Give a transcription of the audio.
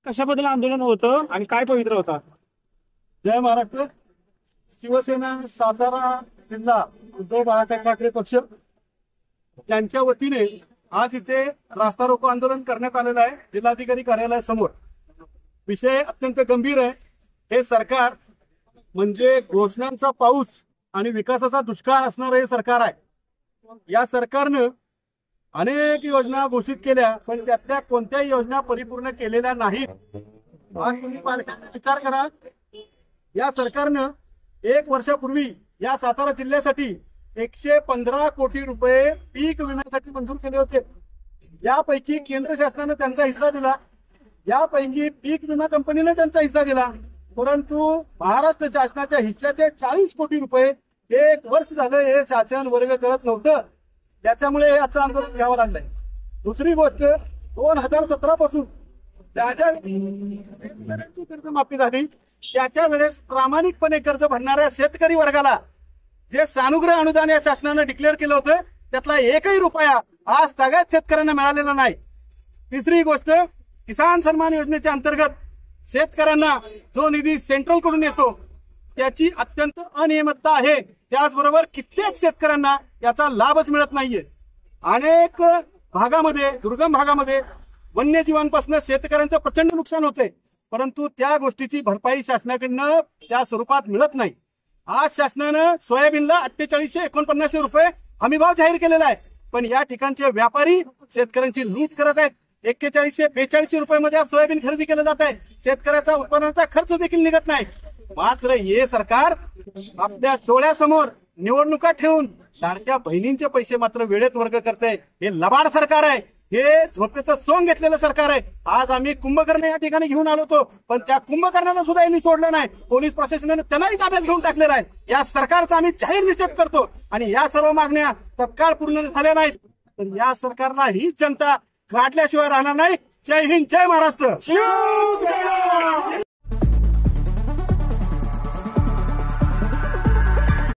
कशाबद्दल आंदोलन होतं आणि काय पवित्र होता? जय महाराष्ट्र. शिवसेना सातारा जिल्हा उद्धव बाळासाहेब ठाकरे पक्ष यांच्या वतीने आज इथे रास्ता रोको आंदोलन करण्यात आलेलं आहे जिल्हाधिकारी कार्यालयासमोर. विषय अत्यंत गंभीर आहे. हे सरकार म्हणजे घोषणांचा पाऊस आणि विकासाचा दुष्काळ असणारं हे सरकार आहे. या सरकारनं अनेक योजना घोषित केल्या पण त्यातल्या कोणत्याही योजना परिपूर्ण केलेल्या नाहीत. आज तुम्ही पालकांचा विचार करा. या सरकारनं 1 वर्षापूर्वी या सातारा जिल्ह्यासाठी 115 कोटी रुपये पीक विम्यासाठी मंजूर केले होते. यापैकी केंद्र शासनानं त्यांचा हिस्सा दिला, यापैकी पीक विमा कंपनीने त्यांचा हिस्सा दिला. परंतु महाराष्ट्र शासनाच्या हिस्स्याचे 40 कोटी रुपये 1 वर्ष झालं हे शासन वर्ग करत नव्हतं. त्याच्यामुळे याचं आंदोलन घ्यावं लागलंय. दुसरी गोष्ट 2017 पासून ज्या कर्जमाफी झाली त्याच्या वेळेस प्रामाणिकपणे कर्ज भरणाऱ्या शेतकरी वर्गाला जे सानुग्रह अनुदान या शासनानं डिक्लेअर केलं होतं त्यातला 1ही रुपया आज सगळ्याच शेतकऱ्यांना मिळालेला नाही. तिसरी गोष्ट किसान सन्मान योजनेच्या अंतर्गत शेतकऱ्यांना जो निधी सेंट्रल कडून येतो त्याची अत्यंत अनियमितता आहे. त्याचबरोबर कित्येक शेतकऱ्यांना याचा लाभच मिळत नाहीये. अनेक भागामध्ये दुर्गम भागामध्ये वन्यजीवांपासून शेतकऱ्यांचं प्रचंड नुकसान होते परंतु त्या गोष्टीची भरपाई शासनाकडनं त्या स्वरूपात मिळत नाही. आज शासनानं सोयाबीनला 4849 रुपये हमीभाव जाहीर केलेला आहे पण या ठिकाणचे व्यापारी शेतकऱ्यांची लूट करत आहेत. 4142 रुपये मध्ये सोयाबीन खरेदी केलं जात आहे. शेतकऱ्याचा उत्पन्नाचा खर्च देखील निघत नाही. मात्र हे सरकार आपल्या डोळ्यासमोर निवडणुका ठेवून लाडक्या बहिणींचे पैसे मात्र वेळेत वर्ग करते. हे लबाड सरकार आहे. हे झोपेचं सोंग घेतलेलं सरकार आहे. आज आम्ही कुंभकर्ण या ठिकाणी घेऊन आलो होतो पण त्या कुंभकर्णाला सुद्धा यांनी सोडलं नाही. पोलीस प्रशासनाने त्यांनाही ताब्यात घेऊन टाकलेला आहे. या सरकारचा आम्ही जाहीर निषेध करतो आणि या सर्व मागण्या तत्काळ पूर्ण झाल्या नाहीत तर या सरकारला हीच जनता काढल्याशिवाय राहणार नाही. जय हिंद, जय महाराष्ट्र.